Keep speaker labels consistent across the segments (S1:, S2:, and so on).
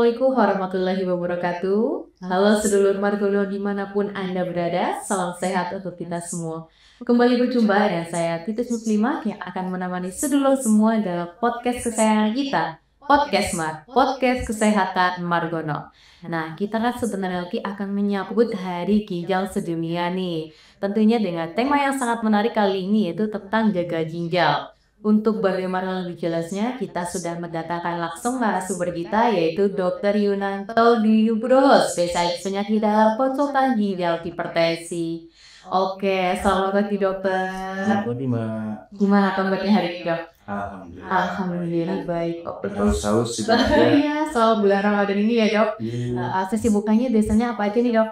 S1: Assalamualaikum warahmatullahi wabarakatuh. Halo sedulur Margono dimanapun Anda berada, salam sehat untuk kita semua. Kembali berjumpa dengan saya Titus Muslimah yang akan menemani sedulur semua dalam podcast kesayangan kita, Podcast Mar, Podcast Kesehatan Margono. Nah, kita kan sebentar lagi akan menyambut Hari Ginjal Sedunia nih. Tentunya dengan tema yang sangat menarik kali ini yaitu tentang jaga ginjal. Untuk bagaimana lebih jelasnya, kita sudah mendatangkan langsung narasumber kita yaitu Dr. Yunanto Nugroho, spesialis penyakit dalam konsultan ginjal hipertensi. Oke, selamat pagi dokter. Gimana kabarnya hari ini dok? Alhamdulillah baik.
S2: Saus
S1: Iya, soal bulan Ramadan ini ya dok. Sesi bukanya biasanya apa aja nih dok?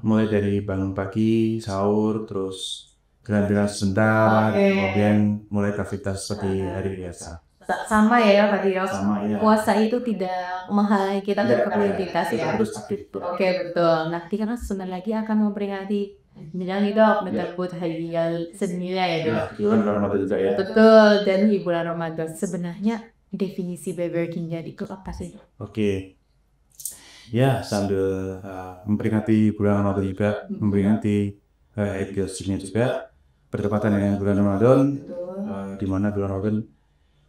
S2: mulai dari bangun pagi, sahur, terus jalan-jalan sebentar, kemudian mulai aktivitas seperti hari biasa.
S1: Sama ya tadi dok.
S2: Sama ya.
S1: Puasa itu tidak menghalangi kita untuk beraktivitas ya.
S2: Harus aktif.
S1: Oke betul. Nanti kan sebentar lagi akan memperingati menjelang dok menyambut Hari Ginjal Sedunia ya dok.
S2: Bulan Ramadan juga ya.
S1: Betul, dan di bulan Ramadan sebenarnya definisi beber ginjal itu apa sih?
S2: Oke. Ya, sambil memperingati bulan Ramadan juga, memperingati Hari Ginjal Sedunia juga, bertepatan dengan bulan Ramadan, di mana bulan Ramadan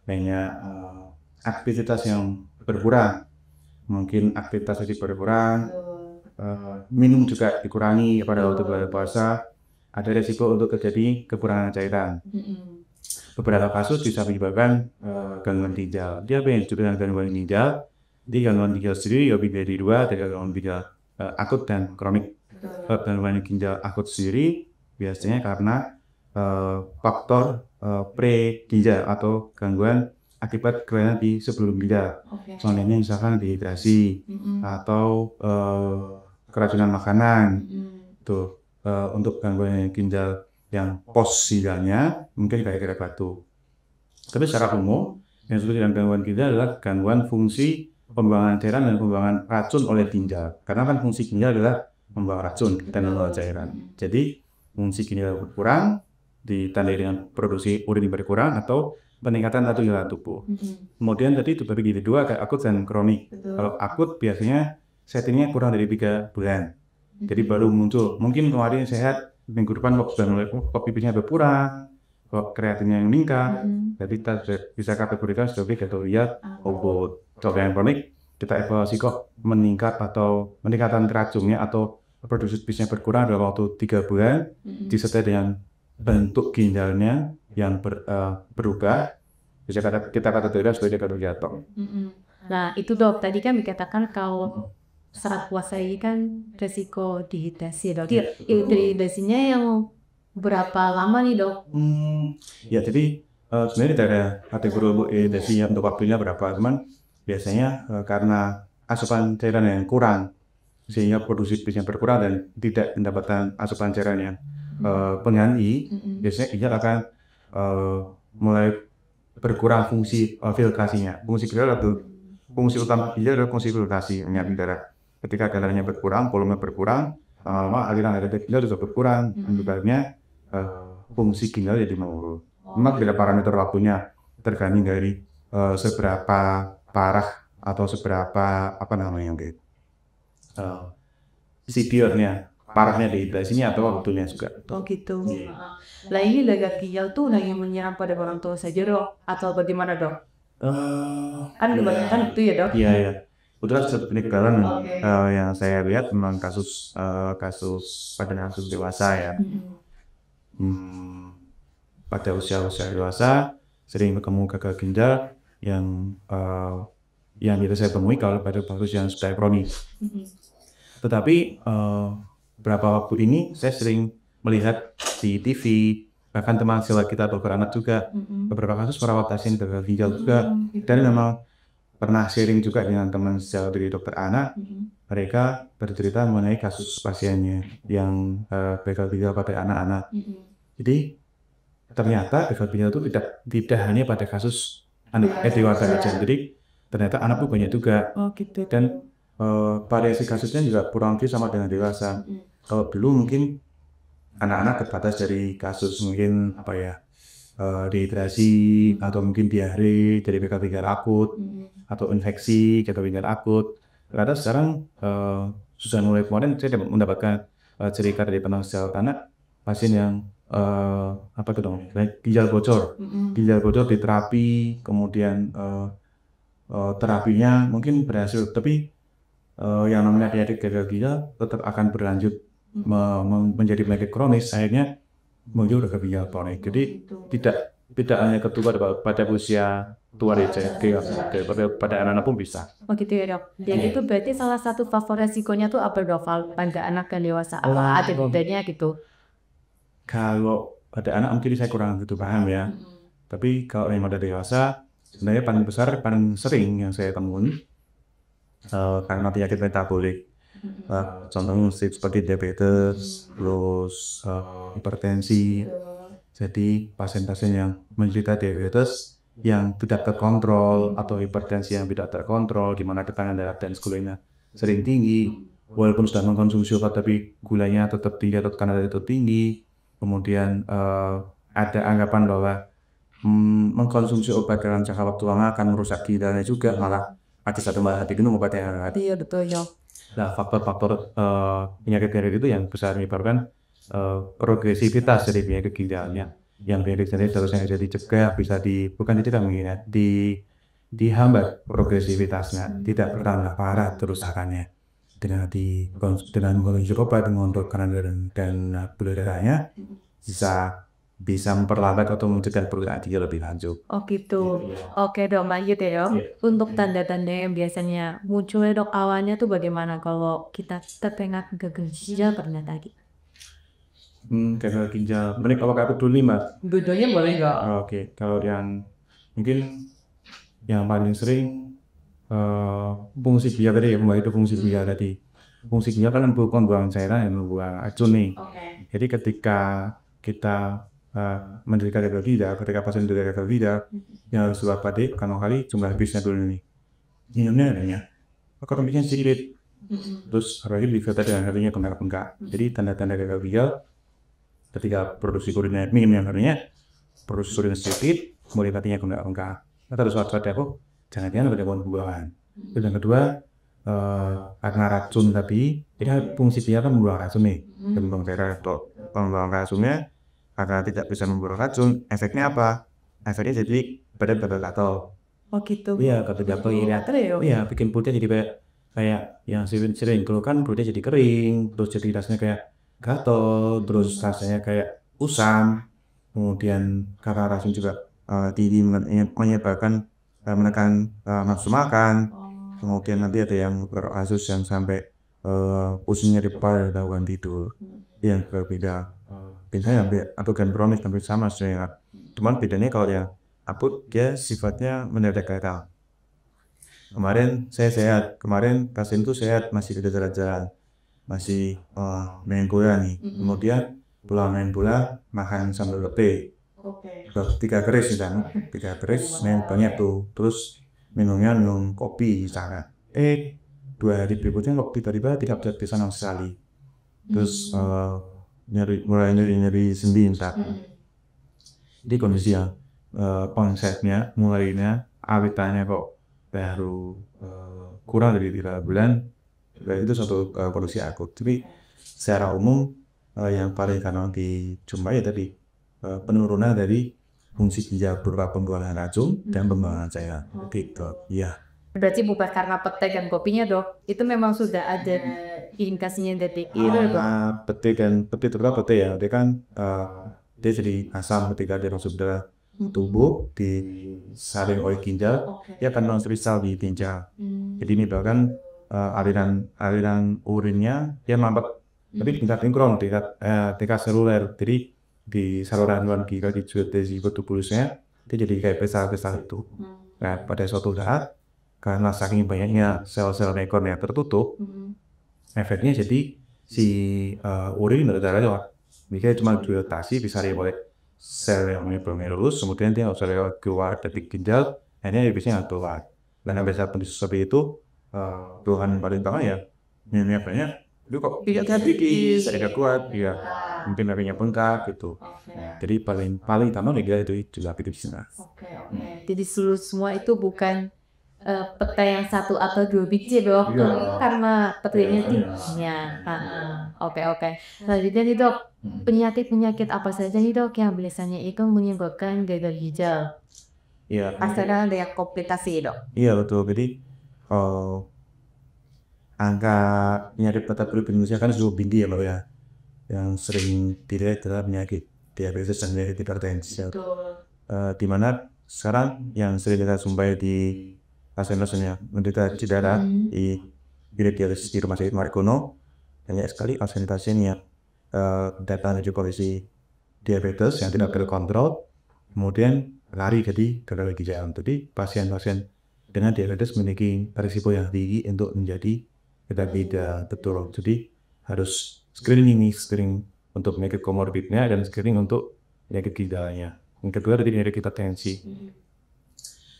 S2: banyak aktivitas yang berkurang. Mungkin aktivitas jadi berkurang, minum juga dikurangi pada waktu bulan puasa, ada resiko untuk terjadi kekurangan cairan. Beberapa kasus bisa menyebabkan gangguan ginjal. Dia apa yang disebut dengan gangguan ginjal? Di gangguan ginjal sendiri lebih dari dua, ada gangguan ginjal akut dan kronik. Gangguan ginjal akut sendiri biasanya karena faktor pre-ginjal atau gangguan akibat kelainan di sebelum ginjal. Contohnya misalkan dehidrasi atau keracunan makanan. Tuh, untuk gangguan ginjal yang pos ginjalnya mungkin kayak batu. Tapi secara umum yang disebut dengan gangguan ginjal adalah gangguan fungsi pembuangan cairan dan pembuangan racun oleh ginjal. Karena kan fungsi ginjal adalah membuang racun dan membuang cairan. Jadi fungsi ginjal berkurang ditandai dengan produksi urin berkurang atau peningkatan racun dalam tubuh. Kemudian tadi itu bagi dua kayak akut dan kronik. Kalau akut biasanya settingnya kurang dari 3 bulan. Jadi baru muncul. Mungkin kemarin sehat, minggu depan kok pipisnya berkurang, kok kreatinnya yang meningkat. Jadi kita bisa kategorikan sebagai kategori obot. Kalau yang kronik kita evaluasi kok meningkat atau peningkatan racunnya atau produksi pipisnya berkurang dalam waktu 3 bulan, disertai dengan bentuk ginjalnya yang berubah, bisa kita kategorikan sebagai kategori atom.
S1: Nah itu dok, tadi kan dikatakan kalau saat puasa ini kan resiko dehidrasi dok. Dehidrasinya yang berapa lama nih dok?
S2: Ya jadi sebenarnya tidak ada kategori dehidrasi untuk waktunya berapa, cuman biasanya karena asupan cairan yang kurang sehingga produksi pipisnya berkurang dan tidak mendapatkan asupan cairan yang pengganti, biasanya ginjal akan mulai berkurang fungsi filtrasinya. Fungsi utama ginjal adalah fungsi filtrasi menyaring darah. Ketika darahnya berkurang, volume berkurang, aliran darah ginjal juga berkurang. Akibatnya fungsi ginjal jadi menurun. Memang beda parameter waktunya tergantung dari seberapa parah atau seberapa severnya, parahnya dehidrasinya atau waktunya juga.
S1: Oh gitu. Lah ini lega ginjal tuh hanya menyerang pada orang tua saja dok, atau bagaimana dok? Kan kebanyakan itu ya dok?
S2: Iya. Udah satu peningkatan yang saya lihat memang kasus pada kasus dewasa ya. Pada usia dewasa sering bertemu gagal ginjal yang bisa saya temui kalau pada kasus yang sudah kronis. Tetapi beberapa waktu ini saya sering melihat di TV, bahkan teman sejawat kita dokter anak juga beberapa kasus merawat pasien gagal ginjal juga, dan memang pernah sharing juga dengan teman sejawat dari dokter anak. Mereka bercerita mengenai kasus pasiennya yang gagal ginjal pada anak-anak. Jadi ternyata gagal ginjal itu tidak hanya pada kasus anak dewasa saja. Jadi ternyata anak pun banyak juga. Dan variasi kasusnya juga kurang lebih sama dengan dewasa. Kalau dulu mungkin anak-anak terbatas dari kasus mungkin dehidrasi atau mungkin diare dari gagal ginjal akut atau infeksi gagal ginjal akut. Karena sekarang sudah mulai kemarin saya mendapatkan cerita dari penasihat anak pasien yang apa itu dong, ginjal bocor diterapi, kemudian terapinya mungkin berhasil, tapi yang namanya penyakit gagal ginjal tetap akan berlanjut menjadi penyakit kronis, akhirnya muncul gagal ginjal kronik. Jadi tidak hanya ketua pada usia tua saja, pada anak-anak pun bisa.
S1: Oh gitu ya dok. Dan itu berarti salah satu faktor resikonya tuh apa dok? Pada anak dan dewasa apa ada bedanya gitu?
S2: Kalau pada anak mungkin saya kurang gitu paham ya. Tapi kalau yang pada dewasa sebenarnya paling sering yang saya temui karena penyakit metabolik. Contohnya seperti diabetes, terus hipertensi. Jadi pasien-pasien yang menderita diabetes yang tidak terkontrol atau hipertensi yang tidak terkontrol, di mana tekanan darah dan gulanya sering tinggi, walaupun sudah mengkonsumsi obat tapi gulanya tetap tinggi atau tekanan darah itu tinggi. Kemudian ada anggapan bahwa mengkonsumsi obat dalam jangka waktu lama akan merusak ginjalnya juga, malah ada satu malah diminum obat yang hangat.
S1: Iya betul ya.
S2: Nah, faktor-faktor penyakit-penyakit itu yang besar menyebabkan progresivitas dari penyakit ginjalnya. Yang penyakit ginjalnya seharusnya bisa dicegah, bukan dicegah mungkin ya, dihambat progresivitasnya, tidak bertambah parah kerusakannya. Dengan mengkonsumsi obat mengontrol tekanan dan gula darahnya bisa memperlambat atau mencegah perusahaan ginjal lebih lanjut.
S1: Oh gitu. Oke dok, lanjut ya dok. Untuk tanda-tanda yang biasanya muncul ya dok, awalnya tuh bagaimana kalau kita terkena gagal ginjal pernah tadi?
S2: Gagal ginjal, mending apakah aku dulu nih mbak?
S1: Bedanya boleh nggak?
S2: Oke, kalau yang mungkin yang paling sering fungsi ginjal tadi ya, itu fungsi ginjal tadi. Fungsi ginjal kan pembuangan cairan yang membuang racun nih. Jadi ketika kita menderita gagal ginjal, ketika pasien menderita gagal ginjal, yang harus waspadai pertama kali jumlah habisnya dulu nih. Minumnya adanya, otomatisnya sedikit. Terus apalagi difilter dengan harinya bengkak-bengkak. Jadi tanda-tanda gagal ginjal ketika produksi urinnya minimnya harinya, produksi urin sedikit, kemudian hatinya bengkak-bengkak. Kita harus waspada kok, jangan-jangan ada pembuangan. Terus yang kedua, karena racun tadi, ini fungsi dia kan membuang racun nih, membuang darah atau membuang racunnya. Karena tidak bisa membuang racun, efeknya apa? Efeknya jadi badan gatal.
S1: Oh gitu.
S2: Iya, gatal iya, bikin perutnya jadi kayak yang sering keluhkan, perutnya jadi kering, terus jadi rasanya kayak gatal, terus rasanya kayak usam. Kemudian karena racun juga tinggi menyebabkan menekan nafsu makan. Kemudian nanti ada yang kasus yang sampai pusingnya di kepala, gangguan tidur, yang berbeda. Biasanya atau kronis hampir sama sebenarnya. Cuman bedanya kalau yang akut dia sifatnya mendadak gatal. Kemarin saya sehat, kemarin pasien itu sehat, masih bisa jalan-jalan, masih main bola nih. Kemudian pulang main bola, makan sambal roti, 3 keris misalnya, 3 keris main banyak tuh, terus minum kopi misalnya. 2 hari berikutnya kok tiba-tiba tidak bisa sama sekali. Terus mulai nyeri sendi entah. Jadi kondisi yang konsepnya mulainya awitannya kok baru kurang dari 3 bulan, itu suatu kondisi akut. Tapi secara umum yang paling kadang dijumpai tadi penurunan dari fungsi ginjal berupa pembuangan racun dan pembuangan cairan. Gitu, ya.
S1: Berarti bukan karena petai dan kopinya dok, itu memang sudah ada indikasinya dari itu dok.
S2: Petai terutama petai ya, dia kan dia jadi asam ketika dia masuk dalam tubuh disaring oleh ginjal, dia akan mengkristal di ginjal. Jadi ini bahkan aliran urinnya dia mampat, tapi tingkat sinkron, tingkat seluler. Jadi di saluran luar ginjal di tubuhnya dia jadi kayak pesta-pesta itu. Nah pada suatu saat karena saking banyaknya sel-sel nekron yang tertutup, efeknya jadi si urin berdarah lewat. Mikirnya cuma dilatasi bisa oleh sel yang glomerulus, kemudian dia harus lewat keluar dari ginjal, akhirnya biasanya nggak keluar. Dan biasa kondisi seperti itu, Tuhan paling utama ya minumnya banyak, itu kok tidak sedikit, saya kuat, ya mungkin larinya bengkak gitu. Jadi paling utama itu juga gitu di sana.
S1: Jadi seluruh semua itu bukan peta yang 1 atau 2 biji dok, karena petanya tingginya. Oke. Selanjutnya nih dok, penyakit apa saja nih dok yang biasanya itu menyebabkan gagal ginjal?
S2: Iya.
S1: Pastinya ada yang komplikasi dok.
S2: Iya betul. Jadi angka penyakit peta kulit di Indonesia kan cukup tinggi ya Mbak ya. Yang sering dilihat adalah penyakit diabetes dan penyakit hipertensi. Di mana sekarang yang sering kita jumpai di pasien-pasiennya menderita cedera di bilik dialisis di rumah sakit Margono, banyak sekali pasien-pasien yang datang dari kondisi diabetes yang tidak terkontrol, kemudian lari jadi gagal ginjal. Jadi pasien-pasien dengan diabetes memiliki risiko yang tinggi untuk menjadi gagal ginjal, betul. Jadi harus screening untuk penyakit komorbidnya dan screening untuk penyakit ginjalnya. Yang kedua tadi penyakit hipertensi.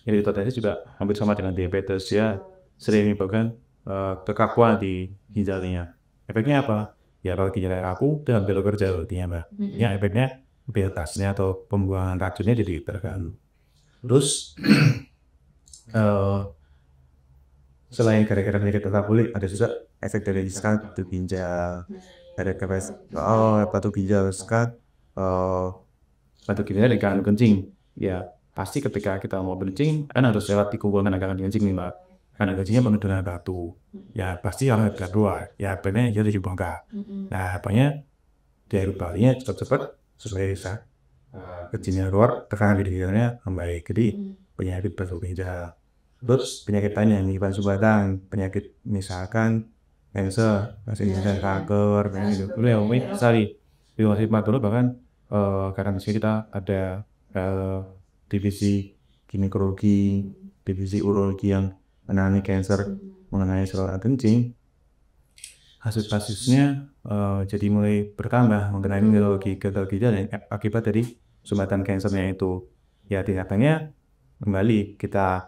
S2: Penyakit hipertensi juga hampir sama dengan diabetes ya, sering menyebabkan kekakuan di ginjalnya. Efeknya apa? Ya kalau ginjalnya kaku dan belok kerja artinya Mbak. Ya efeknya biotasnya atau pembuangan racunnya jadi terganggu. Terus selain gara-gara penyakit metabolik ada juga efek dari iskat batu ginjal, ada batu ginjal iskat, batu ginjal dari kanal kencing. Ya pasti ketika kita mau kencing kan harus lewat tikungan kanal kencing nih Mbak. Kanal kencingnya penuh dengan batu. Ya pasti orang keluar. Ya benar jadi dibongkar. Nah apanya di air balinya cepat-cepat sesuai rasa kencingnya keluar, tekanan di ginjalnya membaik. Jadi penyakit batu ginjal. Terus penyakit lain yang menyebabkan sumbatan, penyakit misalkan cancer, kanker, penyakit itu yang umum sekali. Di rumah sakit Margono bahkan karena di sini kita ada divisi ginekologi, divisi urologi yang menangani cancer, mengenai saluran kencing. Kasus-kasusnya jadi mulai bertambah mengenai gagal ginjal yang akibat dari sumbatan kansernya itu. Ya tindakannya kembali kita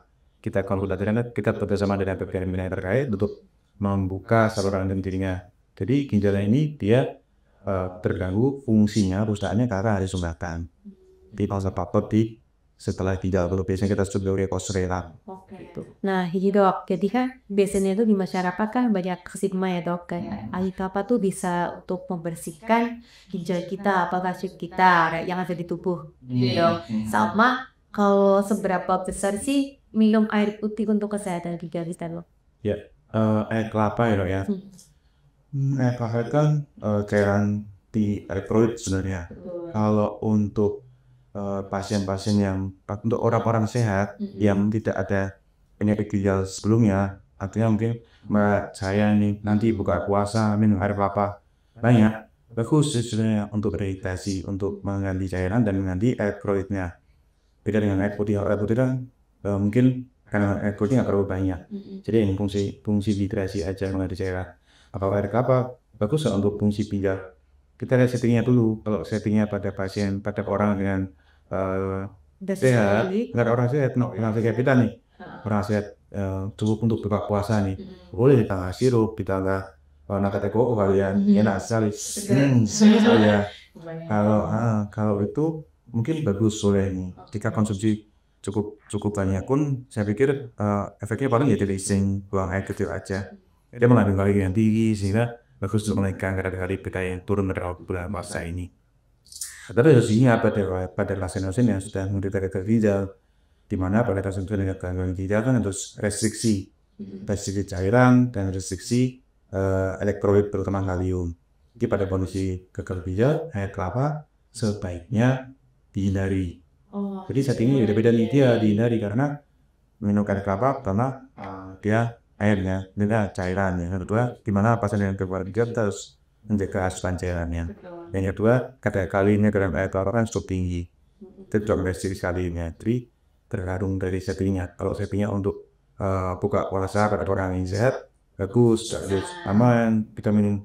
S2: konsultasikan, kita bekerjasama dengan pihak terkait untuk membuka saluran kencingnya. Jadi ginjalnya ini dia terganggu fungsinya, rusaknya karena ada sumbatan di faktor di setelah ginjal. Kalau biasanya kita sebut sebagai kosrela.
S1: Nah ini dok, jadi kan biasanya itu di masyarakat kan banyak stigma ya dok, kayak apa tuh bisa untuk membersihkan ginjal kita, apakah kita yang ada di tubuh, dok. Sama kalau seberapa besar sih minum air putih untuk kesehatan ginjal kita dok?
S2: Ya, air kelapa ya dok ya. Air kelapa kan cairan di elektrolit sebenarnya. Kalau untuk pasien-pasien yang untuk orang-orang sehat yang tidak ada penyakit ginjal sebelumnya, artinya mungkin saya nih nanti buka puasa minum air kelapa banyak, bagus sebenarnya untuk rehidratasi, untuk mengganti cairan dan mengganti elektrolitnya. Beda dengan air putih kan mungkin karena air putih nggak terlalu banyak, jadi ini fungsi hidrasi aja mengganti cairan. Kalau air kelapa bagus untuk fungsi ginjal. Kita lihat settingnya dulu. Kalau settingnya pada orang dengan sehat, nggak ada orang sehat, orang sehat kita nih, orang sehat cukup untuk buka puasa nih, boleh ditambah sirup, ditambah nata teko kalian, enak sekali. Ya, kalau itu mungkin bagus boleh nih. Jika konsumsi cukup banyak pun, saya pikir efeknya paling ya dari buang air kecil aja. Dia mengandung kalori yang tinggi sehingga bagus untuk menaikkan kadar KDP yang turun pada bulan puasa ini. Tapi harus ingat pada pasien-pasien yang sudah menderita gagal ginjal, di mana pada pasien dengan gangguan ginjal kan harus restriksi cairan dan restriksi elektrolit terutama kalium. Jadi pada kondisi gagal ginjal, air kelapa sebaiknya dihindari. Jadi settingnya beda-beda nih, dia dihindari karena minum air kelapa karena dia airnya, dia cairannya. Yang kedua, gimana pasien yang gagal ginjal kita harus menjaga asupan cairannya. Yang kedua, kadar kaliumnya dalam air kelapa kan cukup tinggi. Itu juga restriksi kaliumnya. Jadi tergantung dari settingnya. Kalau settingnya untuk buka puasa pada orang yang sehat, bagus, aman. Kita minum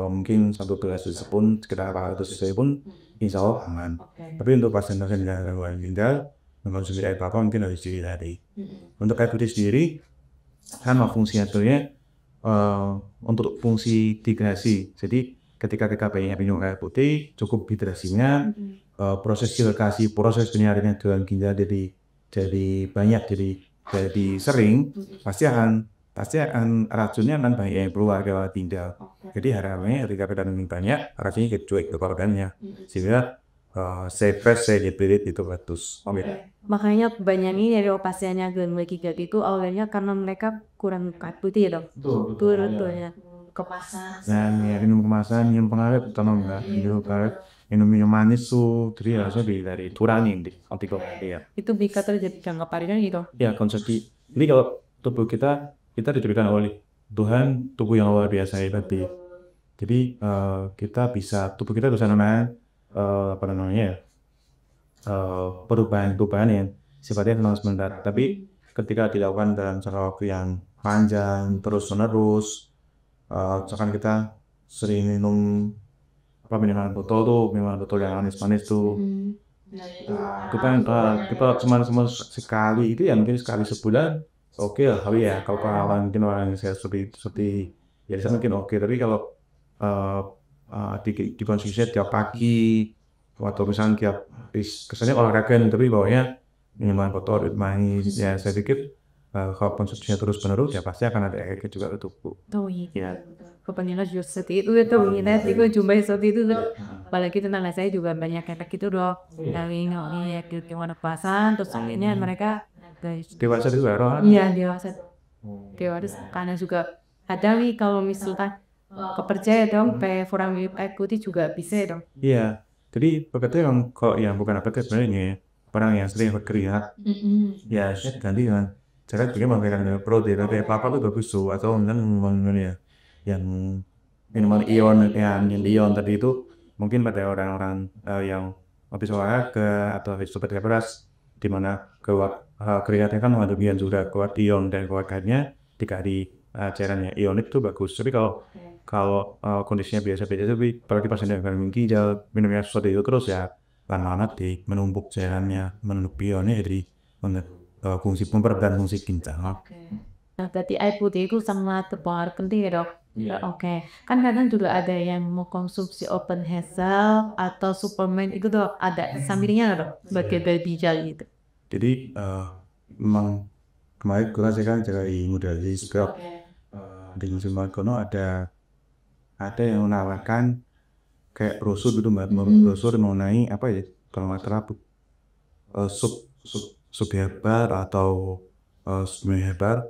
S2: mungkin 1 gelas susu pun sekitar 400 cc pun insya Allah aman. Tapi untuk pasien-pasien dengan gangguan ginjal mengkonsumsi air kelapa mungkin harus dihindari. Untuk air putih sendiri kan fungsinya untuk fungsi dehidrasi. Jadi ketika kita banyak minum air putih, cukup hidrasinya, proses sirkulasi, proses penyaringan dalam ginjal jadi banyak, jadi sering, pasti akan racunnya akan banyak yang keluar ke ginjal. Jadi harapannya ketika kita minum banyak, racunnya kecuali ke organnya, sehingga saya diberi itu bagus.
S1: Makanya banyak ini dari pasiennya gangguan ginjal itu awalnya karena mereka kurang air putih ya dok. Betul ya. Kemasan.
S2: Nah, minum kemasan, minum pengawet, utama enggak, minum manis tuh, jadi harusnya dari kurangin deh, ya.
S1: Itu bisa terjadi jangka panjang gitu.
S2: Ya, konsumsi. Jadi kalau tubuh kita diberikan oleh Tuhan tubuh yang luar biasa hebat. Jadi tubuh kita bisa namanya perubahan yang sifatnya memang sebentar. Tapi ketika dilakukan dalam jangka waktu yang panjang terus menerus, misalkan kita sering minum minuman botol yang manis tuh, kita cuma sekali itu ya, mungkin sekali sebulan oke lah. Tapi ya kalau mungkin orang yang saya seperti ya saya mungkin oke. Tapi kalau dikonsumsi tiap pagi atau misalnya tiap kesannya olahraga tapi bawahnya minuman botol manis, ya saya pikir kalau konsumsinya terus menerus ya pasti akan ada efeknya juga ke tubuh.
S1: Iya. Kepentingan juga seperti itu minat itu jumlah seperti itu. Apalagi tetangga saya juga banyak efek itu dok. Dari ya gimana pasan terus akhirnya mereka
S2: Dewasa juga
S1: iya dewasa karena juga ada nih kalau misalkan kepercaya dong kurang minum air putih juga bisa dong.
S2: Iya, jadi bekerja kalau yang bukan apa sebenarnya orang yang sering berkeringat, ya saya ganti dengan cara bagaimana protein kayak apa itu bagus tuh, atau ya yang minuman ion tadi itu mungkin pada orang-orang yang habis olahraga atau habis bekerja keras, di mana keringatnya kan kemudian juga keluar ion dan keluarganya dikasih cairannya ionik itu bagus. Tapi kalau kondisinya biasa-biasa, tapi apalagi pasien yang gangguan ginjal minumnya seperti itu terus ya lama-lama menumpuk cairannya, menumpuk ionnya, jadi fungsi pemper dan fungsi ginjal.
S1: Nah, berarti air putih itu sangat berpengaruh penting ya dok. Oke. Kan kadang juga ada yang mau konsumsi open hazel atau suplemen itu dok, ada sampingnya dok sebagai dari ginjal gitu.
S2: Jadi memang kemarin saya kan dari modali juga di musim kono ada yang menawarkan kayak brosur gitu mbak, brosur mengenai apa ya kalau nggak salah sub herbal atau herbal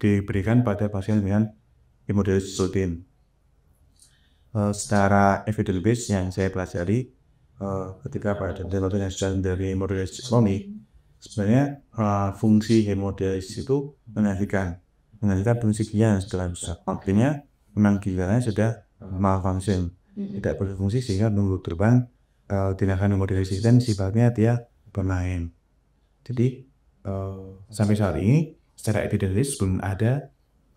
S2: diberikan pada pasien dengan hemodialisis rutin. Secara evidence base yang saya pelajari ketika pada penelitian yang sudah dari hemodialisis kronik, sebenarnya fungsi hemodialisis itu mengalihkan fungsi ginjal yang sudah rusak. Artinya memang ginjalnya sudah malfunction, tidak berfungsi, sehingga nunggu terbang tindakan hemodialisis dan sifatnya dia bermain. Jadi sampai saat ini secara evidence belum ada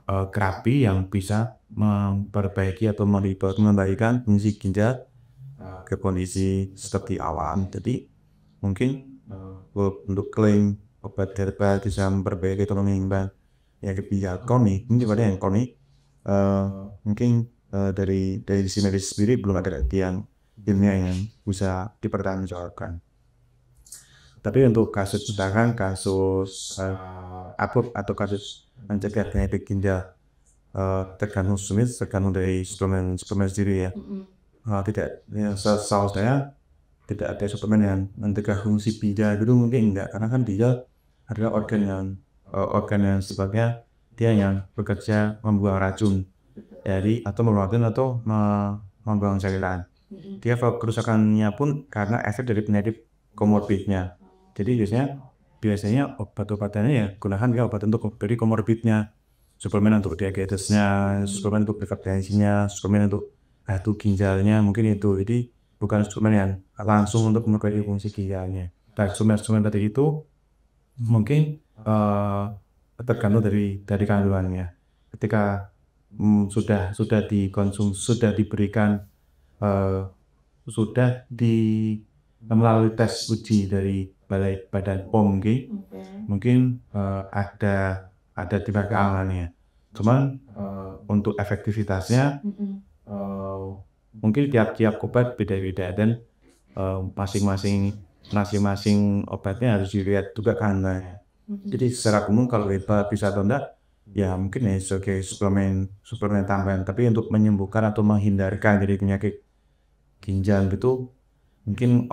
S2: terapi yang bisa memperbaiki atau mengembalikan fungsi ginjal ke kondisi seperti awal. Jadi mungkin untuk klaim obat herbal bisa memperbaiki atau menyeimbang yang ginjal kronik, mungkin pada yang kronik mungkin dari sisi medis sendiri belum ada yang ilmiah yang bisa dipertanggungjawabkan. Tapi untuk kasus akut atau kasus mencegah penyakit ginjal tergantung dari suplemen sendiri ya. Tidak, ya, setahu saya tidak ada suplemen yang mencegah fungsi ginjal dulu, mungkin enggak, karena kan ginjal adalah organ yang sebabnya dia yang bekerja membuang racun atau membuang cairan. Dia kerusakannya pun karena efek dari penyakit komorbidnya. Jadi biasanya obat-obatannya ya gunakan obat untuk dari komorbidnya, suplemen untuk diabetesnya, suplemen untuk hipertensinya, suplemen untuk ginjalnya, mungkin itu. Jadi bukan suplemen yang langsung untuk memperbaiki fungsi ginjalnya. Nah, suplemen tadi itu mungkin tergantung dari kandungannya. Ketika sudah dikonsumsi, sudah diberikan, melalui tes uji dari Badan POM, mungkin ada tiga keamanannya. Cuman untuk efektivitasnya mungkin tiap-tiap obat beda-beda dan masing-masing obatnya harus dilihat juga kandungannya. Jadi secara umum kalau kita bisa atau enggak, ya mungkin ya sebagai suplemen tambahan. Tapi untuk menyembuhkan atau menghindarkan dari penyakit ginjal gitu, mungkin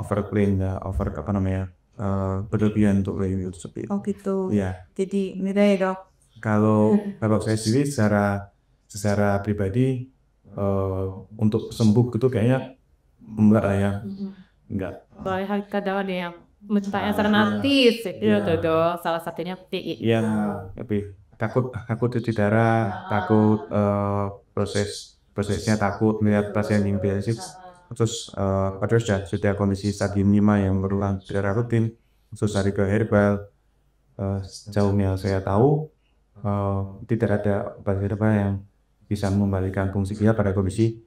S2: berlebihan untuk itu seperti itu.
S1: Oh gitu.
S2: Ya.
S1: Jadi beda ya dok.
S2: Kalau saya sendiri secara pribadi untuk sembuh gitu kayaknya enggak lah ya. Enggak.
S1: Soalnya kadang ada yang mencintai alternatif, itu dok. Salah satunya PI.
S2: Iya, tapi takut cuci darah, takut prosesnya takut melihat pasien yang dialisis. Terus padahal sudah kondisi stadium 5 yang berulang secara rutin, terus hari ke herbal. Sejauh yang saya tahu tidak ada obat herbal yang bisa membalikan fungsi ginjal pada kondisi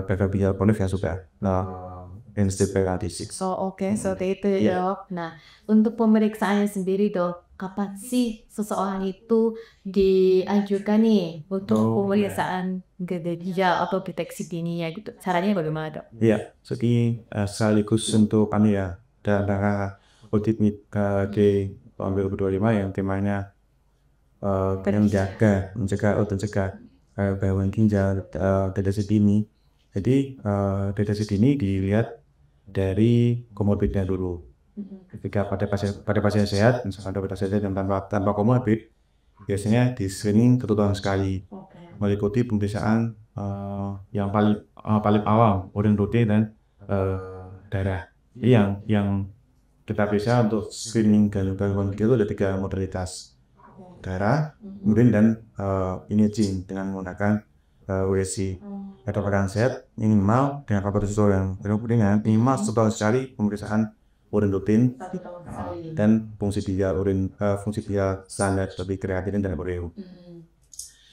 S2: gagal ginjal kronik yang sudah N-stage.
S1: Oke, seperti itu ya dok. Nah, untuk pemeriksaannya sendiri dok, kapan sih seseorang itu dianjurkan nih untuk pemeriksaan gagal ginjal atau deteksi dini ya gitu? Caranya bagaimana dok?
S2: Iya, jadi sekaligus untuk kami ya, dan audit KD tahun 2025 yang temanya mencegah gangguan ginjal deteksi dini. Jadi deteksi dini dilihat dari komorbidnya dulu. Ketika pada pasien sehat, misalkan ada pasien sehat yang tanpa komorbid, biasanya di screening 1 tahun sekali, meliputi pemeriksaan yang paling awal, urin putih dan darah. Yang kita periksa untuk screening gangguan ginjal itu ada 3 modalitas: darah, urin, dan imaging dengan menggunakan USG. Atau pada sehat minimal dengan faktor risiko yang ringan minimal 1 tahun sekali pemeriksaan urin rutin dan fungsi ginjal standar seperti kreatinin dan urea.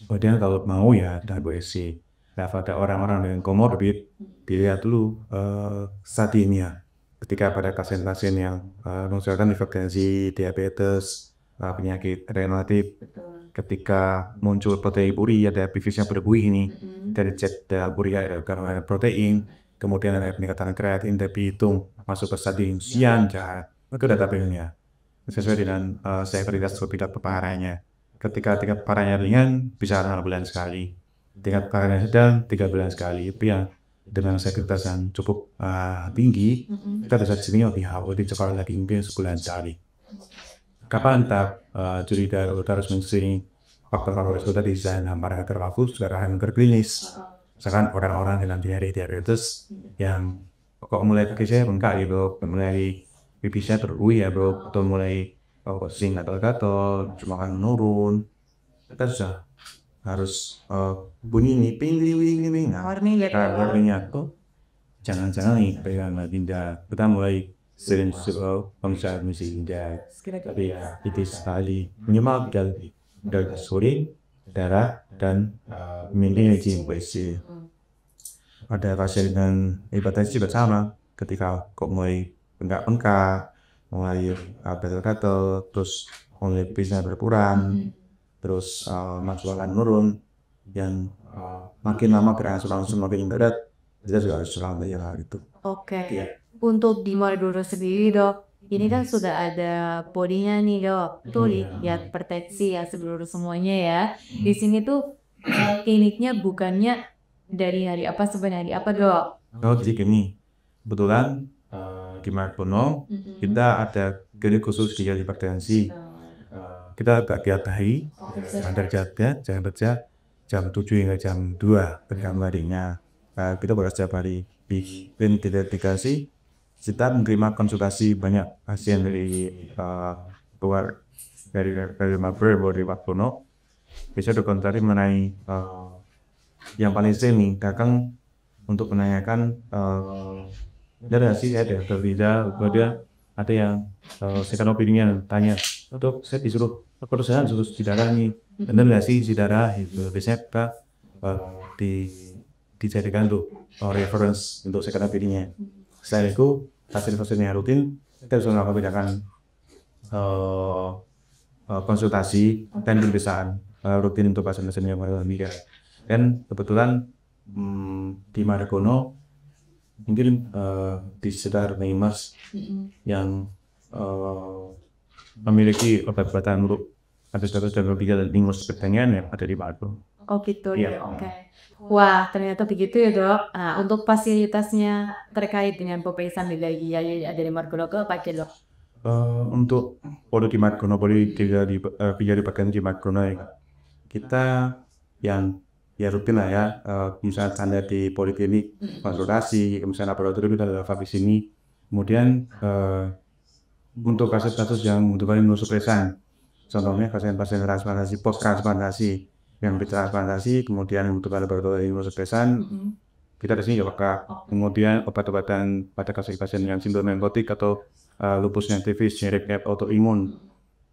S2: Kemudian kalau mau ya ada USG. Nah, pada orang-orang dengan komorbid dilihat dulu stadiumnya. Ketika pada pasien-pasien yang menunjukkan hipertensi, diabetes, penyakit reumatik, ketika muncul proteinuria, ada aktivitas yang berbuih ini dari chat urea karena protein, kemudian ada peningkatan kreatin tapi hitung masuk ke stadium sian jahat, itu data tabelnya sesuai dengan severitas atau tingkat parahnya. Ketika tingkat parahnya ringan bisa 6 bulan sekali, tingkat parahnya sedang 3 bulan sekali. Itu yang dengan severitas yang cukup tinggi, kita bisa screening lebih awal di sekolah lagi mungkin sebulan sekali. Kapan juri harus men-screening faktor risiko tadi desain parameter fokus darah klinis. Misalkan orang-orang dengan diabetes yang kok mulai kaki bengkak gitu, mulai pipisnya terui ya bro, atau mulai sing gatal-gatal, cuma kan menurun, kita sudah harus bunyi nih ping, warnanya tuh jangan-jangan nih pegang ginjal. Kita mulai sering pemeriksaan misi ginjal, tapi ya itu sekali minimal dari urin, darah, dan imaging USG. Ada pasien dengan hipertensi juga sama, ketika kok mulai bengkak-bengkak, mulai gatal-gatal, terus mulai bisa berkurang, terus masukan menurun, yang makin lama gerakan semakin berat, kita juga harus selalu gitu.
S1: Oke. Untuk di Madura sendiri dok, ini kan sudah ada bodinya nih dok, tuh lihat hipertensi ya seluruh semuanya ya. Di sini tuh kliniknya bukannya dari hari apa sampai hari apa dok?
S2: Jadi gini, kebetulan di Margono kita ada klinik khusus ginjal hipertensi. Kita bagian hari, standar jam kerja jam 7 hingga jam 2 tergantung harinya. Kita bekerja setiap hari di klinik dedikasi. Kita menerima konsultasi banyak pasien dari luar dari Margono, dari Margono. Bisa dikonsultasi mengenai yang paling sering nih, Kakang untuk menanyakan ada sih ada berbeda, kemudian ada yang second opinion tanya, dok saya disuruh perusahaan suruh cuci darah nih, benar nggak sih cuci darah itu? Biasanya kita dijadikan tuh reference untuk second opinion. Selain itu pasien-pasien yang rutin kita bisa melakukan konsultasi dan pemeriksaan rutin untuk pasien-pasien yang mengalami. Dan kebetulan di Margono mungkin di sekitar Neimas yang memiliki obat-obatan untuk status dan berbicara dan ingus pertanian yang ada di Margono.
S1: Oh gitu
S2: Iya.
S1: ya, oke. Wah, ternyata begitu ya dok. Nah, untuk fasilitasnya terkait dengan pemeriksaan lagi ya ada di Margono ke apa aja dok?
S2: Untuk produk di Margono boleh bisa dipakai di Margono ya. Kita yang ya rutin lah ya, misalnya standar di poliklinik, konsultasi, misalnya laboratorium kita ada lab di sini. Kemudian untuk kasus-kasus yang membutuhkan imunosupresan, contohnya pasien-pasien transplantasi, post transplantasi yang ditransplantasi, kemudian membutuhkan laboratorium imunosupresan, kita di sini juga pakai. Kemudian obat-obatan pada kasus pasien yang sindrom pneumotik atau lupus nephritis, generic autoimun.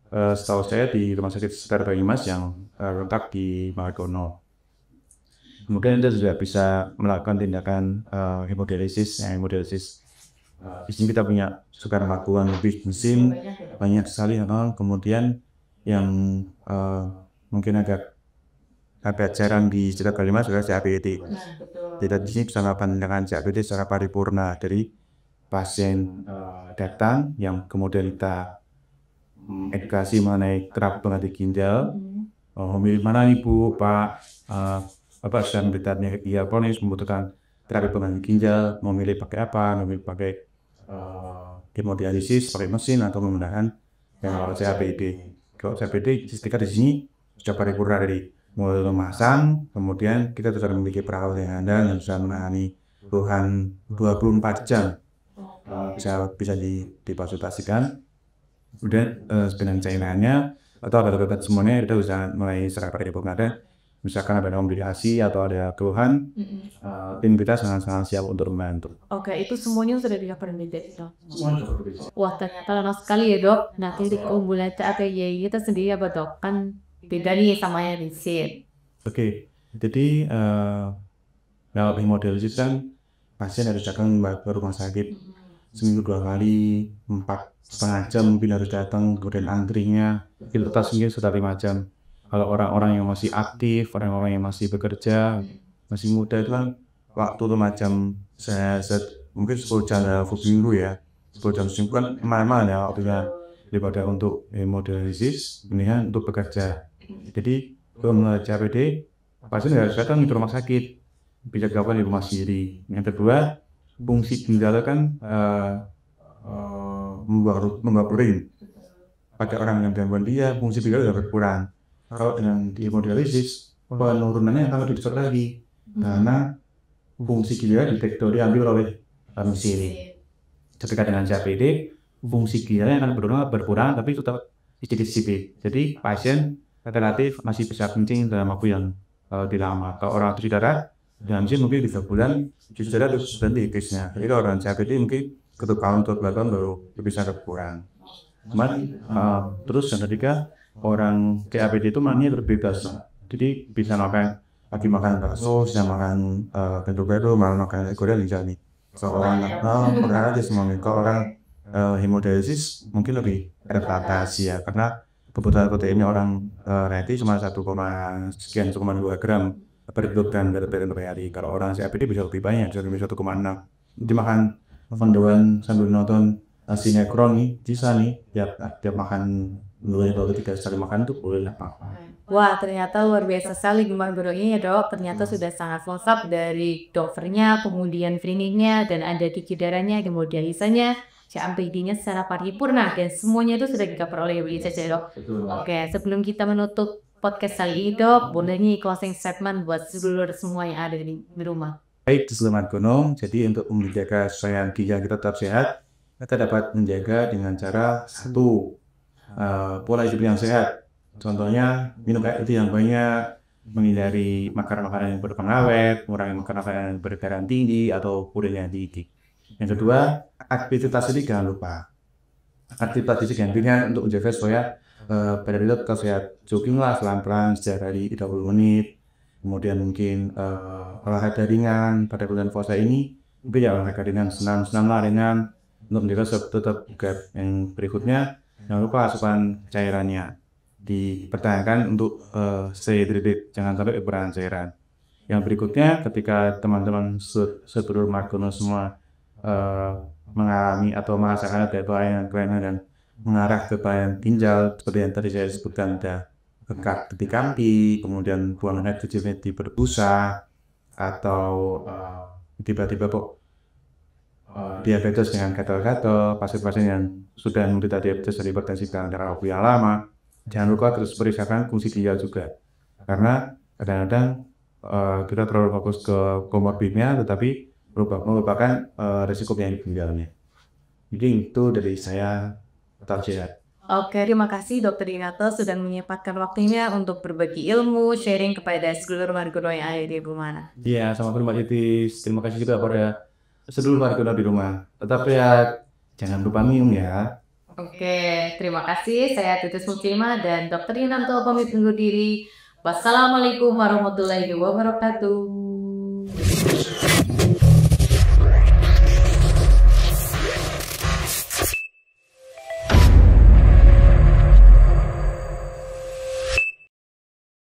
S2: Setahu saya di rumah sakit sekitar Banyumas yang letak di Margono. Kemudian kita juga bisa melakukan tindakan hemodialisis. Di sini kita punya sekarang melakukan lebih mesin banyak sekali. Kemudian yang mungkin agak jarang di sekitar Banyumas adalah CAPD. Jadi di sini bisa melakukan tindakan CAPD secara paripurna dari pasien datang yang kemudian kita edukasi mengenai terapi pengganti ginjal, memilih mana nih Bu, Pak, Bapak sedang menderita ginjal kronis membutuhkan terapi pengganti ginjal, memilih pakai apa, memilih pakai hemodialisis, pakai mesin atau menggunakan yang CAPD. Kalau CAPD kita di sini sudah paripurna dari mulai memasang, kemudian kita sudah memiliki peralatan yang andal yang bisa menangani keluhan 24 jam, bisa dikonsultasikan. Kemudian dengan cairannya atau obat-obatan semuanya kita bisa mulai secara paripurna. Misalkan ada komplikasi atau ada keluhan, tim kita sangat-sangat siap untuk membantu.
S1: Oke, itu semuanya sudah di-cover di dok. Wah, ternyata lama sekali ya dok. Nah, titik keunggulan CAPD itu sendiri apa dok? Kan beda nih sama yang di SIP.
S2: Oke, jadi kalau hemodialisis kan pasien harus datang ke rumah sakit seminggu 2 kali, 4,5 jam mungkin harus datang, kemudian antrinya itu mungkin sudah 5 jam. Kalau orang-orang yang masih aktif, orang-orang yang masih bekerja, masih muda itu kan waktu 5 jam mungkin 10 jam dalam minggu ya, 10 jam seminggu kan mahal ya waktunya daripada untuk hemodialisis, mendingan untuk bekerja. Jadi kalau CAPD pasien harus datang ke rumah sakit, bisa dilakukan di rumah sendiri. Yang kedua, fungsi ginjal kan membuat urin. Pada orang yang gangguan dia, fungsi ginjal sudah berkurang. Kalau dengan hemodialisis, penurunannya akan lebih cepat lagi karena fungsi ginjal dideteksi diambil oleh mesin. Ketika dengan CAPD, fungsi ginjalnya akan berkurang tapi tetap sedikit. Jadi pasien relatif masih bisa kencing dalam waktu yang tidak lama. Kalau orang itu darah dengan mesin mungkin 3 bulan cuci darah terus berhenti case-nya. Jadi kalau orang CAPD mungkin ketuk tahun atau 2 tahun baru bisa berkurang. Terus yang ketiga, orang CAPD itu maknanya berbebas. Jadi bisa lagi makan bakso, bisa makan gado-gado, makan goreng misalnya. Seorang pernah aja semuanya. Kalau orang hemodialisis mungkin lebih adaptasi ya, karena kebutuhan proteinnya orang reti cuma 1,2 gram per kilogram berat per hari. Kalau orang CAPD bisa lebih banyak, bisa lebih 1,6. Dimakan mendoan sambil nonton sinetron nih, bisa nih tiap makan 2 atau 3 kali makan tuh boleh apa.
S1: Wah, ternyata luar biasa sekali Margono ini ya dok. Ternyata sudah sangat lengkap dari dokternya, kemudian kliniknya, dan ada cuci darahnya, hemodialisanya, CAPD-nya secara paripurna, dan semuanya itu sudah di-cover oleh WISS ya dok. Oke, sebelum kita menutup podcast kali ini dok, boleh nih closing statement buat seluruh semua yang ada di rumah.
S2: Baik, di seluruh Margono, jadi untuk menjaga supaya ginjal kita tetap sehat, kita dapat menjaga dengan cara satu, pola hidup yang sehat. Contohnya minum air putih yang banyak, menghindari makanan-makanan yang berpengawet, mengurangi makanan yang bergaram tinggi atau protein yang tinggi. Yang kedua, aktivitas fisik jangan lupa. Aktivitas fisik yang ringan untuk menjaga supaya badan kita tetap sehat. Jogging lah pelan-pelan setiap hari 30 menit. Kemudian mungkin olahraga ringan pada bulan puasa ini, mungkin ya olahraga ringan, senam lah ringan untuk menjaga tetap bugar. Yang berikutnya, jangan lupa asupan cairannya dipertahankan untuk stay hydrated, jangan sampai kekurangan cairan. Yang berikutnya, ketika teman-teman sedulur Margono semua mengalami atau merasakan ada kelainan dan mengarah ke kelainan ginjal, seperti yang tadi saya sebutkan, ada bengkak di kampi, kemudian buang air kecilnya di berbusa, atau tiba-tiba kok diabetes dengan gatal-gatal, pasien-pasien yang sudah menderita diabetes dan hipertensi karena waktu yang lama, jangan lupa terus periksakan fungsi ginjal juga. Karena kadang-kadang kita terlalu fokus ke komorbidnya, tetapi melupakan resiko penyakit ginjalnya. Jadi itu dari saya, tetap sehat.
S1: Oke, terima kasih Dokter Inato sudah menyempatkan waktunya untuk berbagi ilmu, sharing kepada sedulur Margono yang ada di rumah.
S2: Iya, sama-sama Mbak Titis. Terima kasih juga pada sedulur Margono di rumah. Tetap sehat, jangan lupa minum ya.
S1: Oke, terima kasih. Saya Titis Muslimah dan Dokter Inato pamit undur diri. Wassalamualaikum warahmatullahi wabarakatuh.